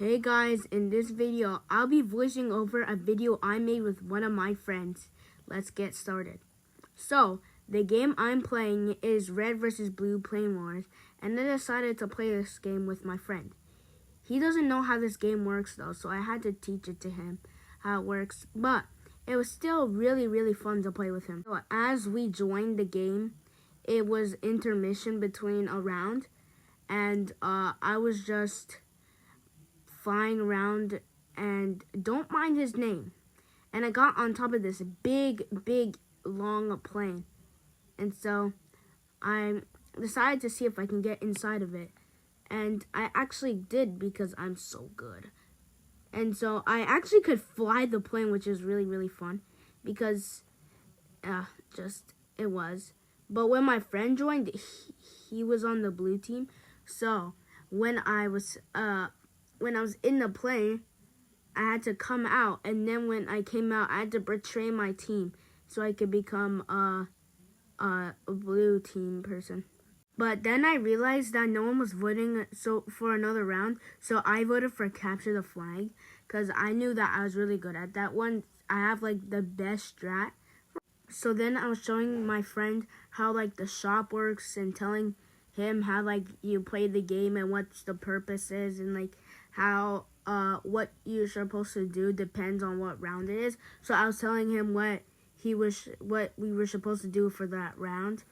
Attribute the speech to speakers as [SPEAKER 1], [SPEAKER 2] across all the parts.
[SPEAKER 1] Hey guys, in this video, I'll be voicing over a video I made with one of my friends. Let's get started. So, the game I'm playing is Red vs Blue Plane Wars, and I decided to play this game with my friend. He doesn't know how this game works though, so I had to teach it to him how it works, but it was still really fun to play with him. So as we joined the game, it was intermission between a round, and I was just flying around and don't mind his name. And I got on top of this big long plane. And so I decided to see if I can get inside of it. And I actually did because I'm so good. And so I actually could fly the plane, which is really fun because it was. But when my friend joined, he was on the blue team. So when I was in the plane, I had to come out, and then when I came out, I had to betray my team so I could become a blue team person. But then I realized that no one was voting for another round, so I voted for capture the flag because I knew that I was really good at that one. I have like the best strat. So then I was showing my friend how like the shop works and telling him how like you play the game and what the purpose is, and like how what you're supposed to do depends on what round it is. So I was telling him what we were supposed to do for that round,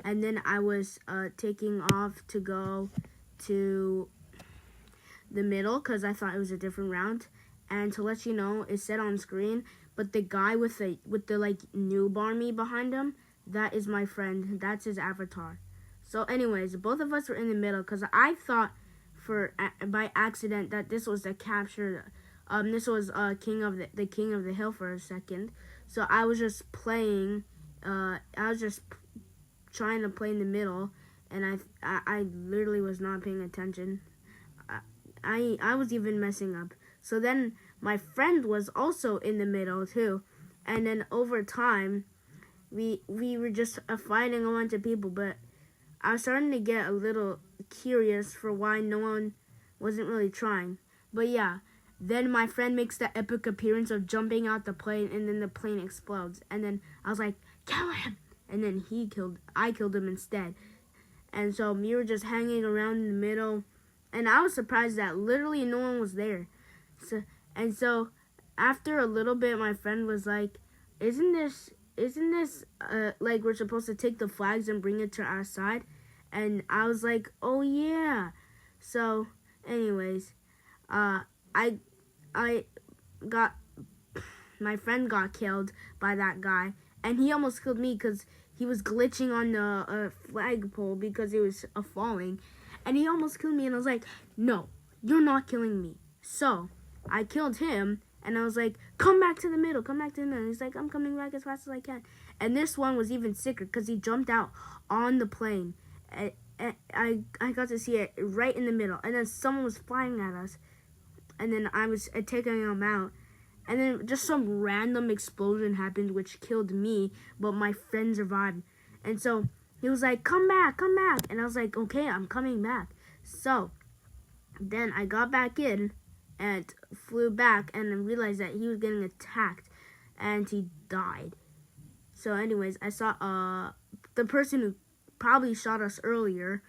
[SPEAKER 1] and then I was taking off to go to the middle because I thought it was a different round. And to let you know, it said on screen, but the guy with the like noob army behind him, that is my friend. That's his avatar. So anyways, both of us were in the middle because I thought by accident that this was the capture. This was king of the hill for a second. So I was just playing. I was just trying to play in the middle, and I literally was not paying attention. I was even messing up. So then my friend was also in the middle too, and then over time, we were just fighting a bunch of people, but I was starting to get a little curious for why no one wasn't really trying. But yeah, then my friend makes the epic appearance of jumping out the plane, and then the plane explodes. And then I was like, kill him! And then I killed him instead. And so we were just hanging around in the middle, and I was surprised that literally no one was there. So after a little bit, my friend was like, isn't this like we're supposed to take the flags and bring it to our side? And I was like, oh yeah. So anyways, my friend got killed by that guy, and he almost killed me because he was glitching on the flagpole because it was falling, and he almost killed me, and I was like, no, you're not killing me. So I killed him, and I was like, come back to the middle. He's like, I'm coming back as fast as I can. And this one was even sicker because he jumped out on the plane. I got to see it right in the middle. And then someone was flying at us. And then I was taking him out. And then just some random explosion happened which killed me, but my friend survived. And so he was like, come back. And I was like, okay, I'm coming back. So then I got back in and flew back and realized that he was getting attacked and he died. So anyways, I saw the person who probably shot us earlier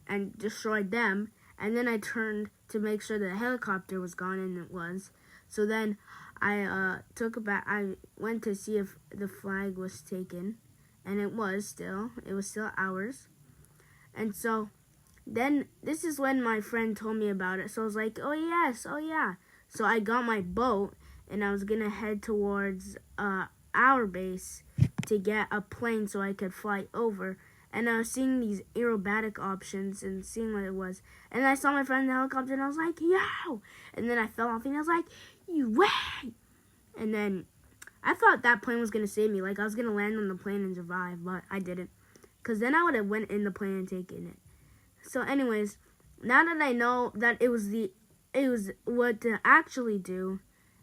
[SPEAKER 1] and destroyed them, and then I turned to make sure the helicopter was gone, and it was. So then I went to see if the flag was taken, and it was still ours. And so then this is when my friend told me about it. So I was like, oh yes, oh yeah. So I got my boat, and I was gonna head towards our base to get a plane so I could fly over. And I was seeing these aerobatic options and seeing what it was. And I saw my friend in the helicopter, and I was like, yo! And then I fell off, and I was like, you way! And then I thought that plane was gonna save me. Like I was gonna land on the plane and survive, but I didn't. Because then I would have went in the plane and taken it. So anyways, now that I know that it was what to actually do,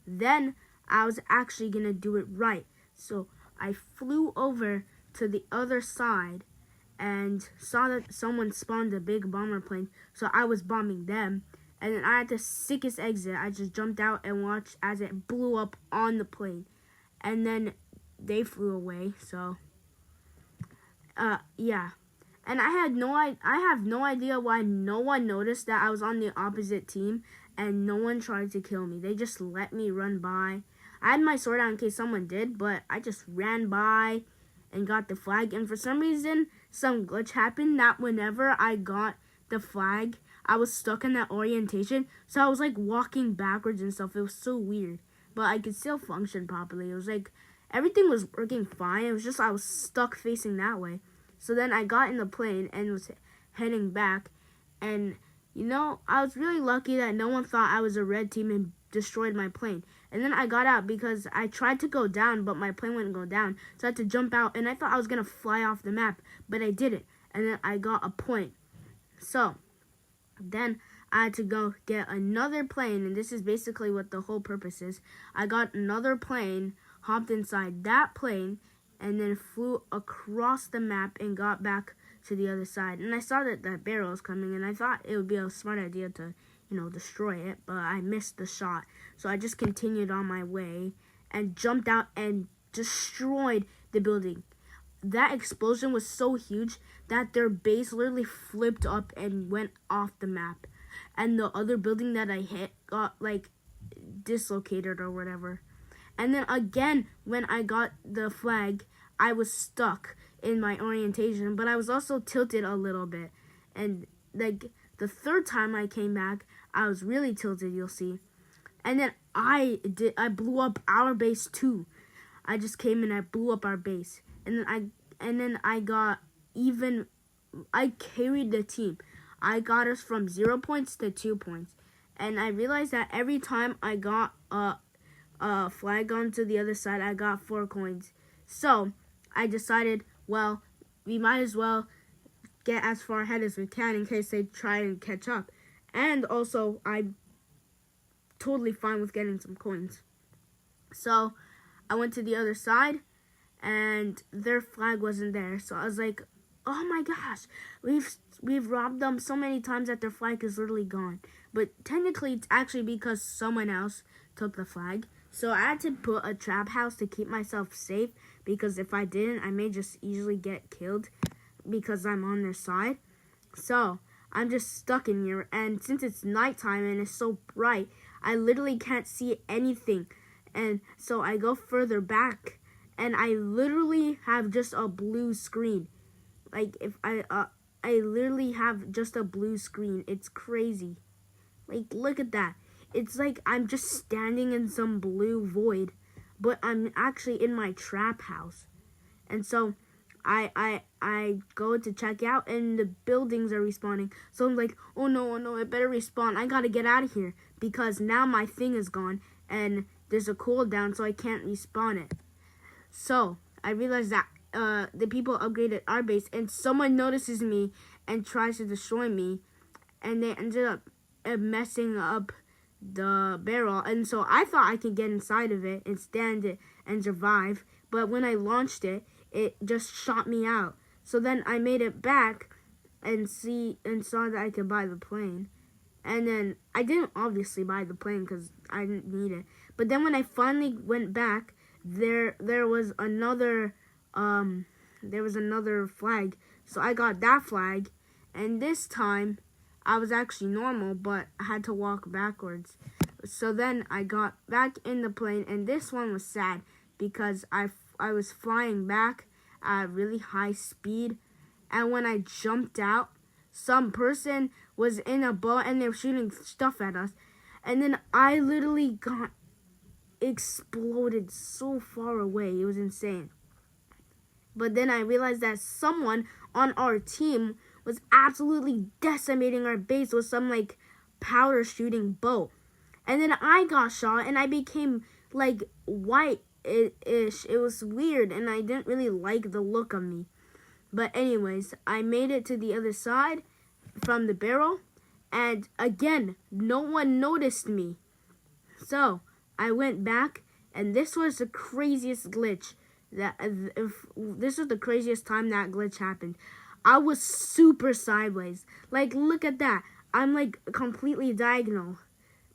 [SPEAKER 1] then I was actually gonna do it right. So I flew over to the other side and saw that someone spawned a big bomber plane. So I was bombing them, And then I had the sickest exit. I just jumped out and watched as it blew up on the plane. And then they flew away, so yeah. And I have no idea why no one noticed that I was on the opposite team and no one tried to kill me. They just let me run by. I had my sword out in case someone did, but I just ran by and got the flag. And for some reason, some glitch happened that whenever I got the flag, I was stuck in that orientation. So I was like walking backwards and stuff. It was so weird. But I could still function properly. It was like everything was working fine. It was just I was stuck facing that way. So then I got in the plane and was heading back. And, you know, I was really lucky that no one thought I was a red team and destroyed my plane. And then I got out because I tried to go down, but my plane wouldn't go down. So I had to jump out, and I thought I was going to fly off the map, but I didn't. And then I got a point. So then I had to go get another plane, and this is basically what the whole purpose is. I got another plane, hopped inside that plane, and then flew across the map and got back to the other side. And I saw that that barrel was coming, and I thought it would be a smart idea to, you know, destroy it, but I missed the shot. So I just continued on my way and jumped out and destroyed the building. That explosion was so huge that their base literally flipped up and went off the map. And the other building that I hit got, like, dislocated or whatever. And then again, when I got the flag, I was stuck in my orientation, but I was also tilted a little bit. And, like, the third time I came back, I was really tilted, you'll see. And then I blew up our base too. I just came and I blew up our base. And then I carried the team. I got us from 0 points to 2 points. And I realized that every time I got a flag onto the other side, I got 4 coins. So I decided, well, we might as well get as far ahead as we can in case they try and catch up. And also, I'm totally fine with getting some coins. So I went to the other side, and their flag wasn't there. So I was like, oh my gosh, we've robbed them so many times that their flag is literally gone. But technically, it's actually because someone else took the flag. So I had to put a trap house to keep myself safe, because if I didn't, I may just easily get killed because I'm on their side. So I'm just stuck in here, and since it's nighttime and it's so bright, I literally can't see anything. And so I go further back, and I literally have just a blue screen. Like, if I literally have just a blue screen. It's crazy. Like, look at that. It's like I'm just standing in some blue void, but I'm actually in my trap house. And so I go to check out, and the buildings are respawning. So I'm like, oh no, it better respawn. I gotta get out of here, because now my thing is gone, and there's a cooldown, so I can't respawn it. So I realized that the people upgraded our base, and someone notices me and tries to destroy me, and they ended up messing up the barrel. And so I thought I could get inside of it and stand it and survive, but when I launched it, it just shot me out. So then I made it back and saw that I could buy the plane. And then I didn't obviously buy the plane because I didn't need it. But then when I finally went back, there was another flag. So I got that flag, and this time I was actually normal, but I had to walk backwards. So then I got back in the plane, and this one was sad because I was flying back at really high speed, and when I jumped out, some person was in a boat and they were shooting stuff at us, and then I literally got exploded so far away. It was insane. But then I realized that someone on our team was absolutely decimating our base with some like powder shooting boat. And then I got shot and I became like white-ish. It was weird, and I didn't really like the look of me. But anyways, I made it to the other side from the barrel, and again, no one noticed me. So I went back, and this was the craziest glitch. This was the craziest time that glitch happened. I was super sideways. Like, look at that. I'm like completely diagonal.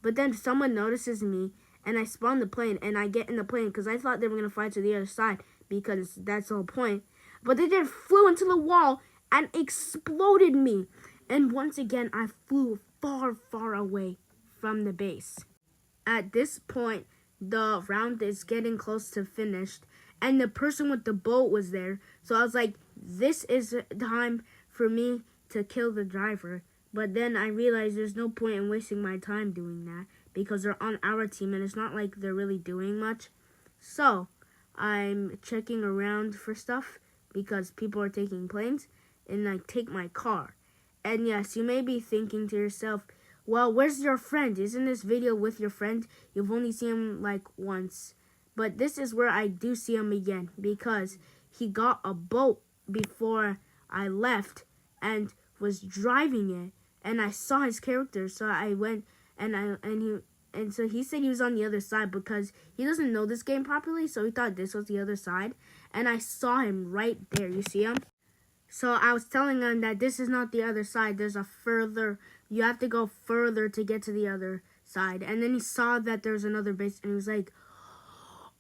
[SPEAKER 1] But then someone notices me, and I spawn the plane, and I get in the plane because I thought they were going to fly to the other side because that's the whole point. But they just flew into the wall and exploded me. And once again, I flew far, far away from the base. At this point, the round is getting close to finished, and the person with the boat was there. So I was like, this is time for me to kill the driver. But then I realized there's no point in wasting my time doing that because they're on our team and it's not like they're really doing much. So I'm checking around for stuff because people are taking planes, and I take my car. And yes, you may be thinking to yourself, well, where's your friend? Isn't this video with your friend? You've only seen him like once. But this is where I do see him again because he got a boat before I left and was driving it. And I saw his character, so I went and so he said he was on the other side because he doesn't know this game properly, so he thought this was the other side. And I saw him right there. You see him? So I was telling him that this is not the other side. There's a further, you have to go further to get to the other side. And then he saw that there's another base, and he was like,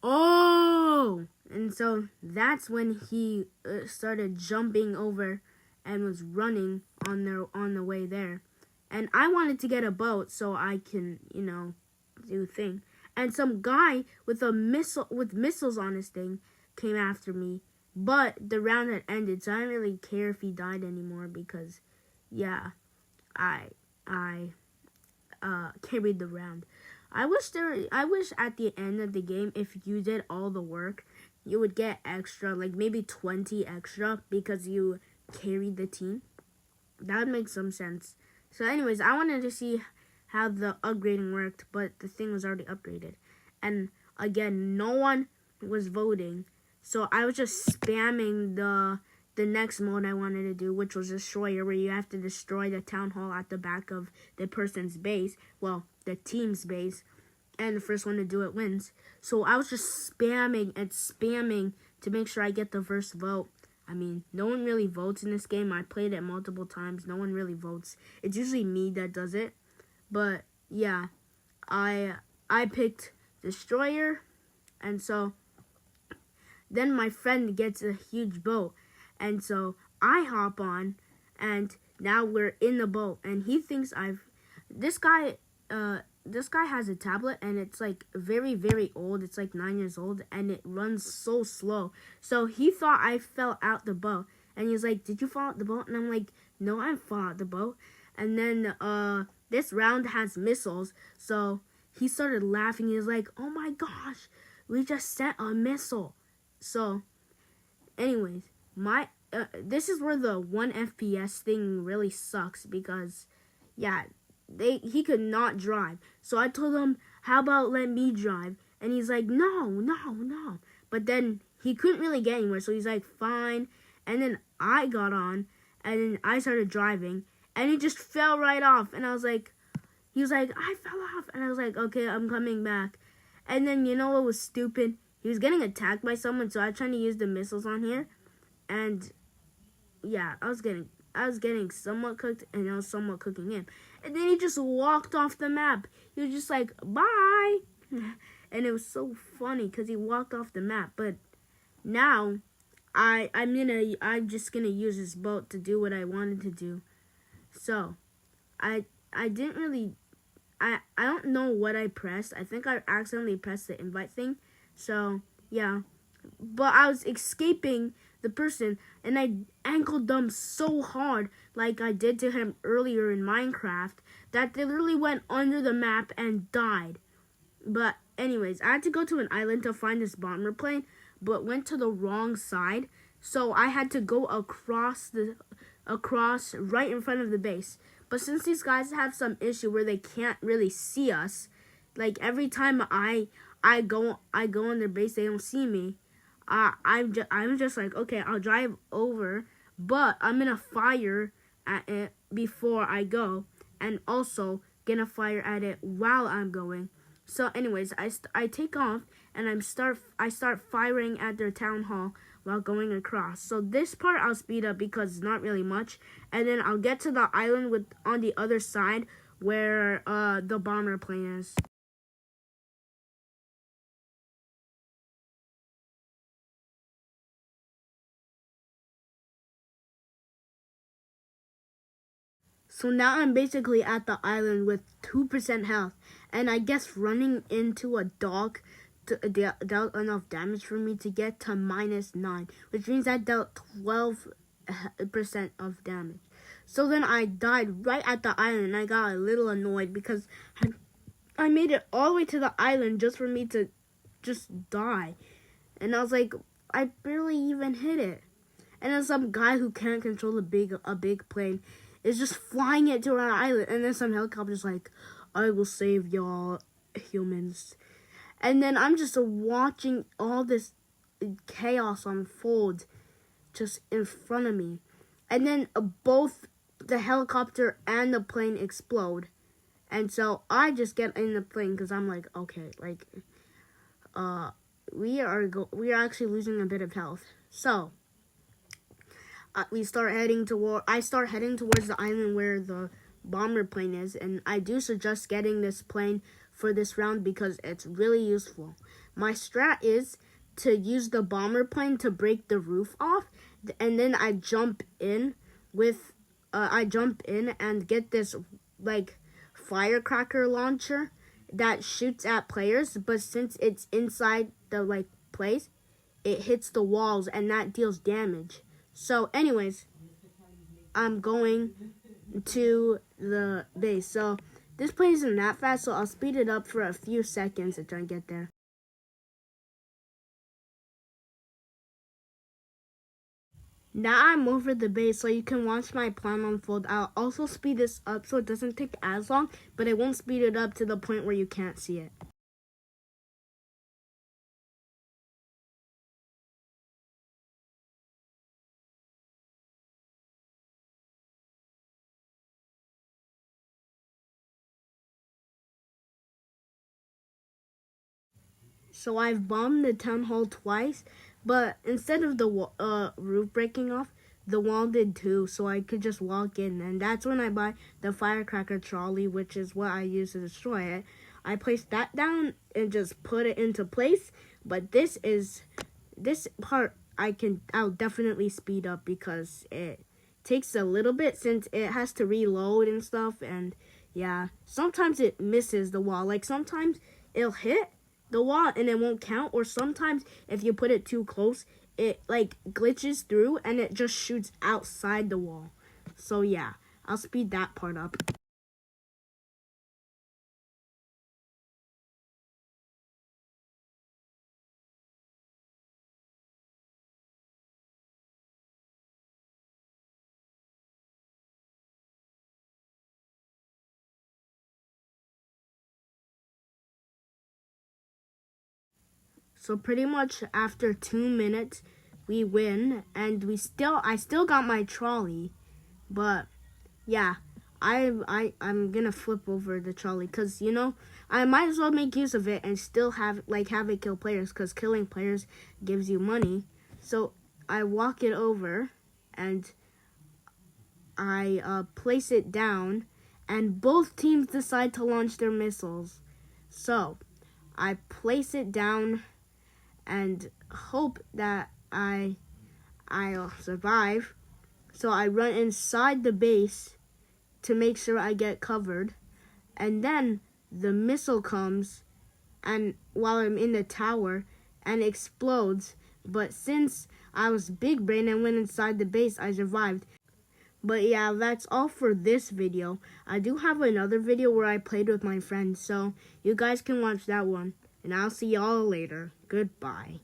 [SPEAKER 1] oh! And so that's when he started jumping over and was running on the way there. And I wanted to get a boat so I can, do a thing. And some guy with missiles on his thing came after me. But the round had ended, so I didn't really care if he died anymore because, yeah, I carried the round. I wish at the end of the game, if you did all the work, you would get extra, like maybe 20 extra because you carried the team. That would make some sense. So anyways, I wanted to see how the upgrading worked, but the thing was already upgraded. And again, no one was voting. So I was just spamming the next mode I wanted to do, which was Destroyer, where you have to destroy the town hall at the back of the person's base. Well, the team's base. And the first one to do it wins. So I was just spamming and spamming to make sure I get the first vote. I mean, no one really votes in this game. I played it multiple times. No one really votes. It's usually me that does it. But, yeah, I picked Destroyer. And so then my friend gets a huge boat. And so I hop on. And now we're in the boat. And he thinks This guy has a tablet, and it's like very, very old. It's like 9 years old, and it runs so slow. So he thought I fell out the boat, and he's like, "Did you fall out the boat?" And I'm like, "No, I didn't fall out the boat." And then this round has missiles, so he started laughing. He was like, "Oh my gosh, we just sent a missile." So, anyways, this is where the 1 FPS thing really sucks because, yeah. He could not drive. So I told him, how about let me drive? And he's like, no. But then he couldn't really get anywhere. So he's like, fine. And then I got on. And then I started driving. And he just fell right off. And he was like, I fell off. And I was like, okay, I'm coming back. And then you know what was stupid? He was getting attacked by someone. So I was trying to use the missiles on here. And yeah, I was getting somewhat cooked, and I was somewhat cooking him. And then he just walked off the map. He was just like, bye. And it was so funny because he walked off the map. But now I'm just gonna use this boat to do what I wanted to do. So I don't know what I pressed. I think I accidentally pressed the invite thing. So yeah. But I was escaping the person, and I ankle dumped so hard, like I did to him earlier in Minecraft, that they literally went under the map and died. But anyways, I had to go to an island to find this bomber plane, but went to the wrong side, so I had to go across right in front of the base. But since these guys have some issue where they can't really see us, like every time I go on their base, they don't see me. I'm just like, okay, I'll drive over, but I'm gonna fire at it before I go, and also gonna fire at it while I'm going. So anyways, I take off, and I start firing at their town hall while going across. So this part I'll speed up because it's not really much. And then I'll get to the island on the other side where the bomber plane is. So now I'm basically at the island with 2% health. And I guess running into a dog dealt enough damage for me to get to -9, which means I dealt 12% of damage. So then I died right at the island, and I got a little annoyed because I made it all the way to the island just for me to just die. And I was like, I barely even hit it. And then some guy who can't control a big plane is just flying it to our island. And then some helicopter's like, I will save y'all humans. And then I'm just watching all this chaos unfold just in front of me. And then both the helicopter and the plane explode. And so I just get in the plane because I'm like, okay, like, we are actually losing a bit of health. So I start heading towards the island where the bomber plane is, and I do suggest getting this plane for this round because it's really useful. My strat is to use the bomber plane to break the roof off, and then I jump in and get this like firecracker launcher that shoots at players, but since it's inside the like place, it hits the walls and that deals damage. So anyways, I'm going to the base. So this plane isn't that fast, so I'll speed it up for a few seconds to try and get there. Now I'm over the base, so you can watch my plan unfold. I'll also speed this up so it doesn't take as long, but I won't speed it up to the point where you can't see it. So I've bombed the town hall twice, but instead of the roof breaking off, the wall did too, so I could just walk in. And that's when I buy the firecracker trolley, which is what I use to destroy it. I placed that down and just put it into place, but this part I'll definitely speed up because it takes a little bit since it has to reload and stuff. And yeah, sometimes it misses the wall. Like sometimes it'll hit the wall and it won't count, or sometimes if you put it too close, it like glitches through and it just shoots outside the wall. So yeah, I'll speed that part up. So pretty much after 2 minutes, we win, and I still got my trolley, but yeah, I'm gonna flip over the trolley because I might as well make use of it and still have it kill players because killing players gives you money. So I walk it over and I place it down, and both teams decide to launch their missiles. So I place it down and hope that I'll survive. So I run inside the base to make sure I get covered. And then the missile comes and while I'm in the tower and explodes. But since I was big brain and went inside the base, I survived. But yeah, that's all for this video. I do have another video where I played with my friends, so you guys can watch that one. And I'll see y'all later. Goodbye.